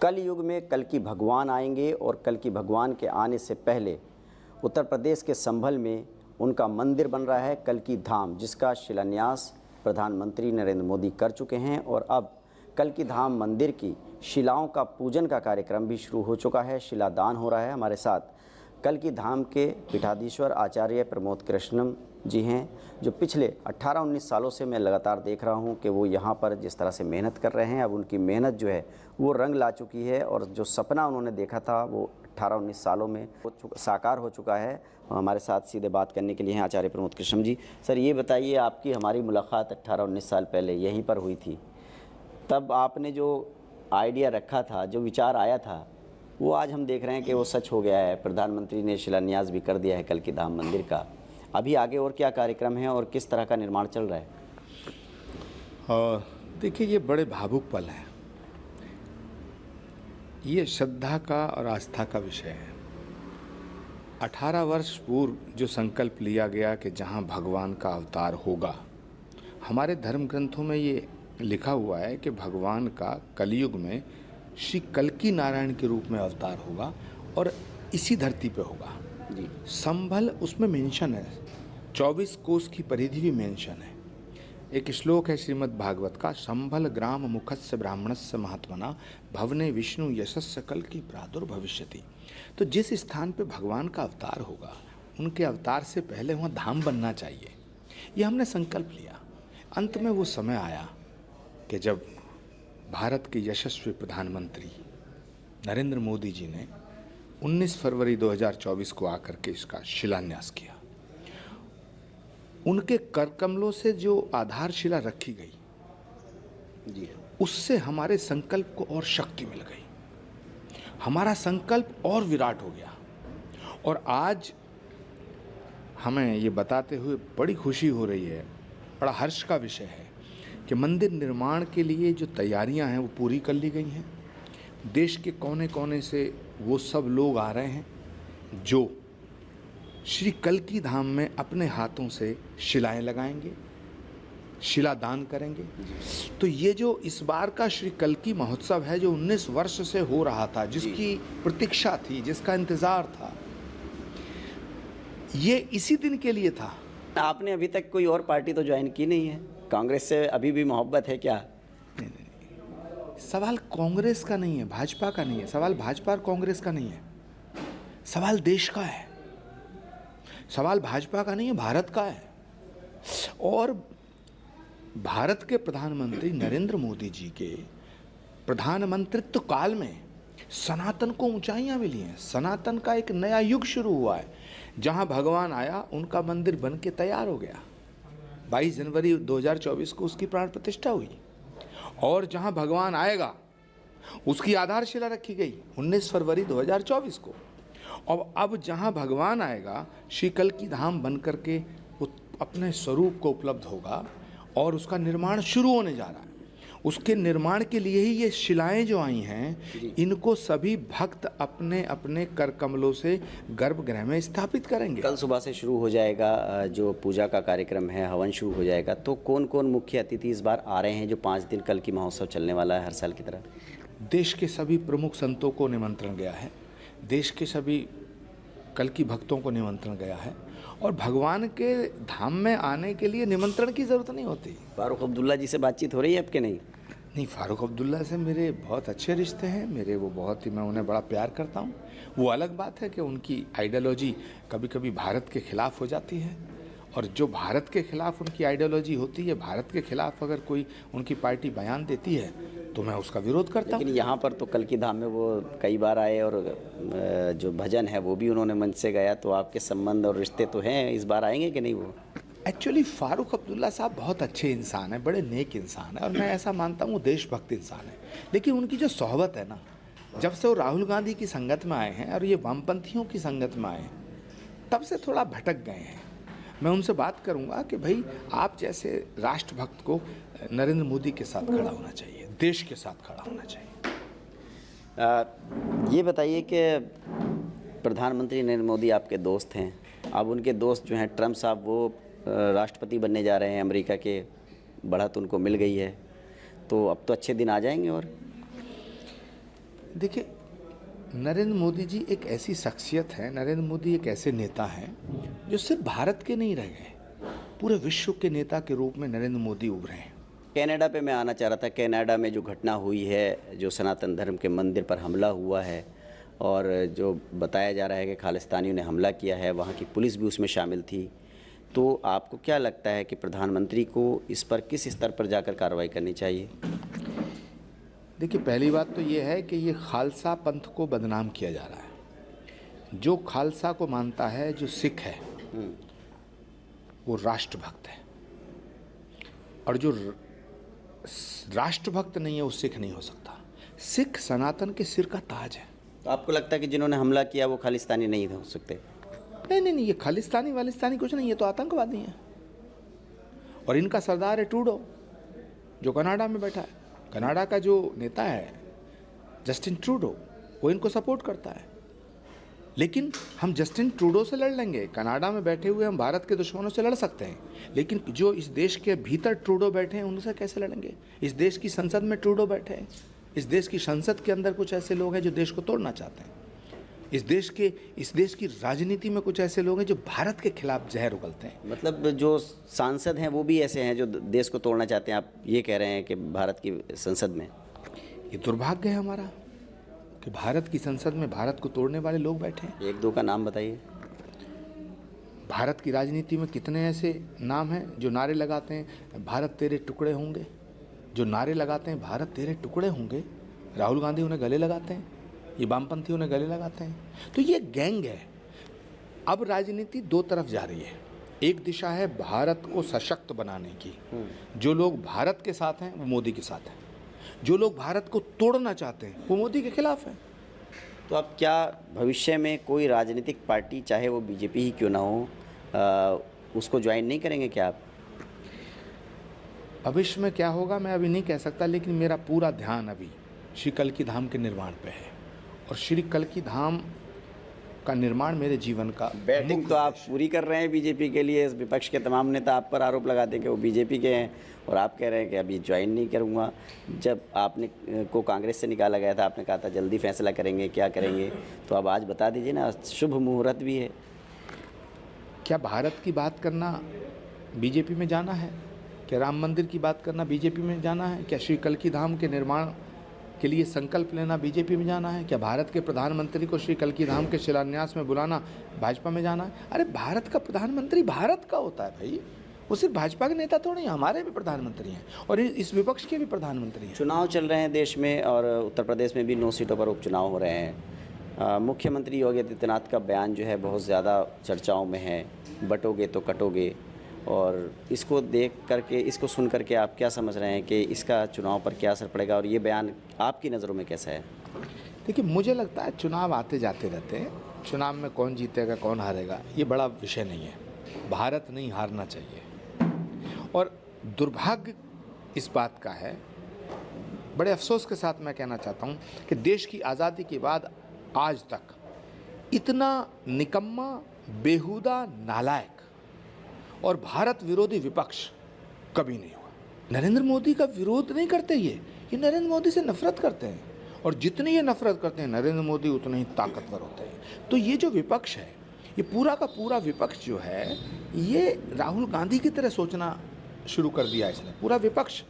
कल युग में कल की भगवान आएंगे और कल की भगवान के आने से पहले उत्तर प्रदेश के संभल में उनका मंदिर बन रहा है कल की धाम, जिसका शिलान्यास प्रधानमंत्री नरेंद्र मोदी कर चुके हैं। और अब कल की धाम मंदिर की शिलाओं का पूजन का कार्यक्रम भी शुरू हो चुका है, शिलादान हो रहा है। हमारे साथ कल की धाम के पीठाधीश्वर आचार्य प्रमोद कृष्णम जी हैं, जो पिछले 18-19 सालों से मैं लगातार देख रहा हूं कि वो यहाँ पर जिस तरह से मेहनत कर रहे हैं। अब उनकी मेहनत जो है वो रंग ला चुकी है और जो सपना उन्होंने देखा था वो 18-19 सालों में साकार हो चुका है। हमारे साथ सीधे बात करने के लिए हैं आचार्य प्रमोद कृष्णम जी। सर, ये बताइए, आपकी हमारी मुलाकात 18-19 साल पहले यहीं पर हुई थी। तब आपने जो आइडिया रखा था, जो विचार आया था, वो आज हम देख रहे हैं कि वो सच हो गया है। प्रधानमंत्री ने शिलान्यास भी कर दिया है कल की धाम मंदिर का। अभी आगे और क्या कार्यक्रम है और किस तरह का निर्माण चल रहा है? देखिए, ये बड़े भावुक पल हैं। ये श्रद्धा का और आस्था का विषय है। 18 वर्ष पूर्व जो संकल्प लिया गया कि जहाँ भगवान का अवतार होगा, हमारे धर्म ग्रंथों में ये लिखा हुआ है कि भगवान का कलयुग में श्री कल्की नारायण के रूप में अवतार होगा और इसी धरती पे होगा जी। संभल उसमें मेंशन है, 24 कोस की परिधि भी मेंशन है। एक श्लोक है श्रीमद् भागवत का, संभल ग्राम मुखस्य ब्राह्मणस्य महात्मना भवने विष्णु यशस्य कल की प्रादुर्भविष्यति। तो जिस स्थान पे भगवान का अवतार होगा, उनके अवतार से पहले वहाँ धाम बनना चाहिए, ये हमने संकल्प लिया। अंत में वो समय आया कि जब भारत के यशस्वी प्रधानमंत्री नरेंद्र मोदी जी ने 19 फरवरी 2024 को आकर के इसका शिलान्यास किया। उनके करकमलों से जो आधारशिला रखी गई जी, उससे हमारे संकल्प को और शक्ति मिल गई, हमारा संकल्प और विराट हो गया। और आज हमें ये बताते हुए बड़ी खुशी हो रही है, बड़ा हर्ष का विषय है कि मंदिर निर्माण के लिए जो तैयारियां हैं वो पूरी कर ली गई हैं। देश के कोने कोने से वो सब लोग आ रहे हैं जो श्री कल्की धाम में अपने हाथों से शिलाएं लगाएंगे, शिलादान करेंगे। तो ये जो इस बार का श्री कल्की महोत्सव है, जो 19 वर्ष से हो रहा था, जिसकी प्रतीक्षा थी, जिसका इंतज़ार था, ये इसी दिन के लिए था। आपने अभी तक कोई और पार्टी तो ज्वाइन की नहीं है? कांग्रेस से अभी भी मोहब्बत है क्या? नहीं। सवाल कांग्रेस का नहीं है, भाजपा का नहीं है। सवाल भाजपा और कांग्रेस का नहीं है, सवाल देश का है। सवाल भाजपा का नहीं है, भारत का है। और भारत के प्रधानमंत्री नरेंद्र मोदी जी के प्रधानमंत्रित्व काल में सनातन को ऊंचाइयां मिली हैं। सनातन का एक नया युग शुरू हुआ है। जहां भगवान आया, उनका मंदिर बन के तैयार हो गया। 22 जनवरी 2024 को उसकी प्राण प्रतिष्ठा हुई। और जहां भगवान आएगा, उसकी आधारशिला रखी गई 19 फरवरी 2024 को। और अब जहां भगवान आएगा, श्री कल्की धाम बन करके वो अपने स्वरूप को उपलब्ध होगा और उसका निर्माण शुरू होने जा रहा है। उसके निर्माण के लिए ही ये शिलाएं जो आई हैं, इनको सभी भक्त अपने अपने कर कमलों से गर्भगृह में स्थापित करेंगे। कल सुबह से शुरू हो जाएगा जो पूजा का कार्यक्रम है, हवन शुरू हो जाएगा। तो कौन कौन मुख्य अतिथि इस बार आ रहे हैं, जो 5 दिन कल की महोत्सव चलने वाला है हर साल की तरह? देश के सभी प्रमुख संतों को निमंत्रण गया है, देश के सभी कल की भक्तों को निमंत्रण गया है। और भगवान के धाम में आने के लिए निमंत्रण की ज़रूरत नहीं होती। फारूक अब्दुल्ला जी से बातचीत हो रही है आपके? नहीं, फारूक अब्दुल्ला से मेरे बहुत अच्छे रिश्ते हैं। मेरे वो बहुत ही, मैं उन्हें बड़ा प्यार करता हूँ। वो अलग बात है कि उनकी आइडियोलॉजी कभी कभी भारत के खिलाफ हो जाती है, और जो भारत के खिलाफ उनकी आइडियोलॉजी होती है, भारत के खिलाफ अगर कोई उनकी पार्टी बयान देती है तो मैं उसका विरोध करता हूँ। लेकिन यहाँ पर तो कल की धाम में वो कई बार आए और जो भजन है वो भी उन्होंने मंच से गाया। तो आपके संबंध और रिश्ते तो हैं, इस बार आएंगे कि नहीं वो? एक्चुअली फारूक अब्दुल्ला साहब बहुत अच्छे इंसान हैं, बड़े नेक इंसान हैं, और मैं ऐसा मानता हूँ वो देशभक्त इंसान है। लेकिन उनकी जो सोहबत है ना, जब से वो राहुल गांधी की संगत में आए हैं और ये वामपंथियों की संगत में आए हैं, तब से थोड़ा भटक गए हैं। मैं उनसे बात करूंगा कि भाई, आप जैसे राष्ट्रभक्त को नरेंद्र मोदी के साथ खड़ा होना चाहिए, देश के साथ खड़ा होना चाहिए। ये बताइए कि प्रधानमंत्री नरेंद्र मोदी आपके दोस्त हैं। अब उनके दोस्त जो हैं ट्रम्प साहब, वो राष्ट्रपति बनने जा रहे हैं अमेरिका के, बढ़त उनको मिल गई है। तो अब तो अच्छे दिन आ जाएंगे। और देखिए, नरेंद्र मोदी जी एक ऐसी शख्सियत है, नरेंद्र मोदी एक ऐसे नेता हैं जो सिर्फ भारत के नहीं रह गए, पूरे विश्व के नेता के रूप में नरेंद्र मोदी उभरे हैं। कनाडा पे मैं आना चाह रहा था। कनाडा में जो घटना हुई है, जो सनातन धर्म के मंदिर पर हमला हुआ है और जो बताया जा रहा है कि खालिस्तानियों ने हमला किया है, वहाँ की पुलिस भी उसमें शामिल थी। तो आपको क्या लगता है कि प्रधानमंत्री को इस पर किस स्तर पर जाकर कार्रवाई करनी चाहिए? देखिए, पहली बात तो ये है कि ये खालसा पंथ को बदनाम किया जा रहा है। जो खालसा को मानता है, जो सिख है, वो राष्ट्रभक्त है, और जो राष्ट्रभक्त नहीं है वो सिख नहीं हो सकता। सिख सनातन के सिर का ताज है। तो आपको लगता है कि जिन्होंने हमला किया वो खालिस्तानी नहीं हो सकते? नहीं, ये खालिस्तानी वालिस्तानी कुछ नहीं, ये तो आतंकवादी हैं। और इनका सरदार है ट्रूडो, जो कनाडा में बैठा है। कनाडा का जो नेता है जस्टिन ट्रूडो, वो इनको सपोर्ट करता है। लेकिन हम जस्टिन ट्रूडो से लड़ लेंगे, कनाडा में बैठे हुए हम भारत के दुश्मनों से लड़ सकते हैं, लेकिन जो इस देश के भीतर ट्रूडो बैठे हैं उनसे कैसे लड़ेंगे? इस देश की संसद में ट्रूडो बैठे हैं। इस देश की संसद के अंदर कुछ ऐसे लोग हैं जो देश को तोड़ना चाहते हैं। इस देश की राजनीति में कुछ ऐसे लोग हैं जो भारत के खिलाफ जहर उगलते हैं। मतलब जो सांसद हैं वो भी ऐसे हैं जो देश को तोड़ना चाहते हैं, आप ये कह रहे हैं कि भारत की संसद में? ये दुर्भाग्य है हमारा कि भारत की संसद में भारत को तोड़ने वाले लोग बैठे हैं। एक दो का नाम बताइए। भारत की राजनीति में कितने ऐसे नाम हैं जो नारे लगाते हैं भारत तेरे टुकड़े होंगे, जो नारे लगाते हैं भारत तेरे टुकड़े होंगे। राहुल गांधी उन्हें गले लगाते हैं, ये वामपंथी उन्हें गले लगाते हैं। तो ये गैंग है। अब राजनीति दो तरफ जा रही है। एक दिशा है भारत को सशक्त बनाने की। जो लोग भारत के साथ हैं वो मोदी के साथ हैं, जो लोग भारत को तोड़ना चाहते हैं वो मोदी के खिलाफ हैं। तो अब क्या भविष्य में कोई राजनीतिक पार्टी, चाहे वो बीजेपी ही क्यों ना हो, उसको ज्वाइन नहीं करेंगे क्या आप? भविष्य में क्या होगा मैं अभी नहीं कह सकता, लेकिन मेरा पूरा ध्यान अभी श्री कल्की धाम के निर्माण पे है। और श्री कल्की धाम का निर्माण मेरे जीवन का बैटिंग तो आप पूरी कर रहे हैं बीजेपी के लिए। विपक्ष के तमाम नेता आप पर आरोप लगाते हैं कि वो बीजेपी के हैं, और आप कह रहे हैं कि अभी ज्वाइन नहीं करूँगा। जब आपने को कांग्रेस से निकाला गया था, आपने कहा था जल्दी फैसला करेंगे, क्या करेंगे? तो अब आज बता दीजिए ना, शुभ मुहूर्त भी है। क्या भारत की बात करना बीजेपी में जाना है? क्या राम मंदिर की बात करना बीजेपी में जाना है? क्या श्री कल्की धाम के निर्माण के लिए संकल्प लेना बीजेपी में जाना है? क्या भारत के प्रधानमंत्री को श्री कल्की धाम के शिलान्यास में बुलाना भाजपा में जाना है? अरे भारत का प्रधानमंत्री भारत का होता है भाई, वो सिर्फ भाजपा के नेता तो नहीं, हमारे भी प्रधानमंत्री हैं और इस विपक्ष के भी प्रधानमंत्री हैं। चुनाव चल रहे हैं देश में, और उत्तर प्रदेश में भी 9 सीटों पर उपचुनाव हो रहे हैं। मुख्यमंत्री योगी आदित्यनाथ का बयान जो है बहुत ज़्यादा चर्चाओं में है, बटोगे तो कटोगे। और इसको देख करके, इसको सुन करके आप क्या समझ रहे हैं कि इसका चुनाव पर क्या असर पड़ेगा, और ये बयान आपकी नज़रों में कैसा है? देखिए, मुझे लगता है चुनाव आते जाते रहते हैं। चुनाव में कौन जीतेगा कौन हारेगा ये बड़ा विषय नहीं है। भारत नहीं हारना चाहिए। और दुर्भाग्य इस बात का है, बड़े अफसोस के साथ मैं कहना चाहता हूँ कि देश की आज़ादी के बाद आज तक इतना निकम्मा, बेहुदा, नालायक और भारत विरोधी विपक्ष कभी नहीं हुआ। नरेंद्र मोदी का विरोध नहीं करते ये नरेंद्र मोदी से नफरत करते हैं, और जितनी ये नफरत करते हैं नरेंद्र मोदी उतने ही ताकतवर होते हैं। तो ये जो विपक्ष है, ये पूरा का पूरा विपक्ष जो है, ये राहुल गांधी की तरह सोचना शुरू कर दिया इसने, पूरा विपक्ष।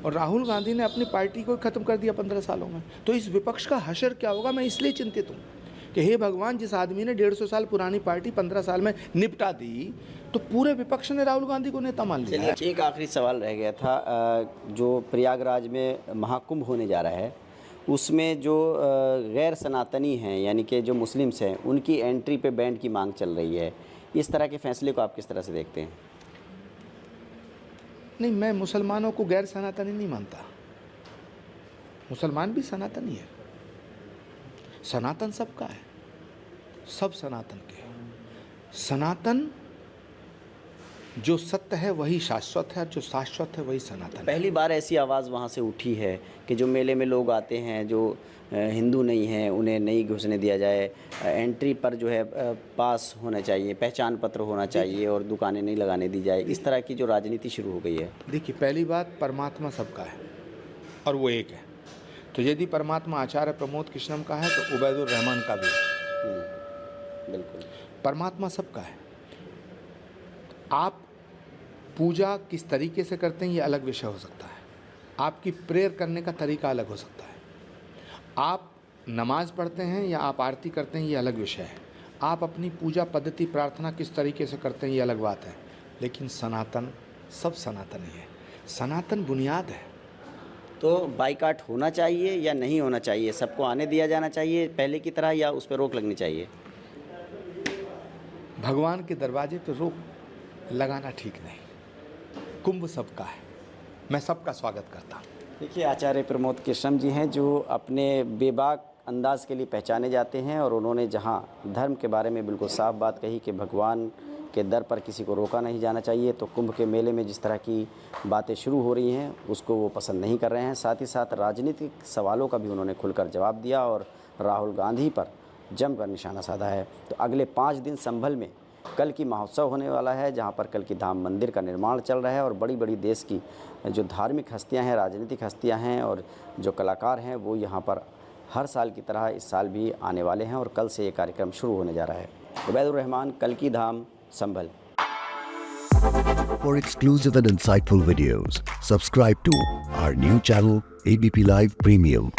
और राहुल गांधी ने अपनी पार्टी को ख़त्म कर दिया 15 सालों में। तो इस विपक्ष का हशर क्या होगा, मैं इसलिए चिंतित हूँ कि हे भगवान, जिस आदमी ने 150 साल पुरानी पार्टी 15 साल में निपटा दी, तो पूरे विपक्ष ने राहुल गांधी को नेता मान लिया। चलिए, एक आखिरी सवाल रह गया था। जो प्रयागराज में महाकुंभ होने जा रहा है, उसमें जो गैर सनातनी हैं, यानी कि जो मुस्लिम्स हैं, उनकी एंट्री पे बैन की मांग चल रही है। इस तरह के फैसले को आप किस तरह से देखते हैं? नहीं, मैं मुसलमानों को गैर सनातनी नहीं मानता। मुसलमान भी सनातनी है। सनातन सबका है, सब सनातन के हैं। सनातन जो सत्य है वही शाश्वत है, जो शाश्वत है वही सनातन है। पहली बार ऐसी आवाज़ वहाँ से उठी है कि जो मेले में लोग आते हैं, जो हिंदू नहीं हैं, उन्हें नहीं घुसने दिया जाए। एंट्री पर जो है पास होना चाहिए, पहचान पत्र होना चाहिए, और दुकानें नहीं लगाने दी जाए। इस तरह की जो राजनीति शुरू हो गई है। देखिए, पहली बात, परमात्मा सबका है और वो एक है। तो यदि परमात्मा आचार्य प्रमोद कृष्णम का है तो उबैदुर रहमान का भी है। बिल्कुल। परमात्मा सबका है। आप पूजा किस तरीके से करते हैं ये अलग विषय हो सकता है, आपकी प्रेयर करने का तरीका अलग हो सकता है, आप नमाज पढ़ते हैं या आप आरती करते हैं ये अलग विषय है, आप अपनी पूजा पद्धति प्रार्थना किस तरीके से करते हैं ये अलग बात है, लेकिन सनातन सब सनातन ही है। सनातन बुनियाद है। तो बाइकाट होना चाहिए या नहीं होना चाहिए? सबको आने दिया जाना चाहिए पहले की तरह या उस पर रोक लगनी चाहिए? भगवान के दरवाजे पर रोक लगाना ठीक नहीं। कुंभ सबका है, मैं सबका स्वागत करता हूँ। देखिए, आचार्य प्रमोद कृष्णम जी हैं जो अपने बेबाक अंदाज के लिए पहचाने जाते हैं, और उन्होंने जहां धर्म के बारे में बिल्कुल साफ बात कही कि भगवान के दर पर किसी को रोका नहीं जाना चाहिए, तो कुंभ के मेले में जिस तरह की बातें शुरू हो रही हैं उसको वो पसंद नहीं कर रहे हैं। साथ ही साथ राजनीतिक सवालों का भी उन्होंने खुलकर जवाब दिया और राहुल गांधी पर जमकर निशाना साधा है। तो अगले 5 दिन संभल में कल की महोत्सव होने वाला है, जहां पर कल की धाम मंदिर का निर्माण चल रहा है, और बड़ी बड़ी देश की जो धार्मिक हस्तियां हैं, राजनीतिक हस्तियां हैं और जो कलाकार हैं वो यहां पर हर साल की तरह इस साल भी आने वाले हैं, और कल से ये कार्यक्रम शुरू होने जा रहा है। उबैदुर रहमान, कल की धाम, संभल। For exclusive and insightful videos, subscribe to our new channel ABP Live Premium.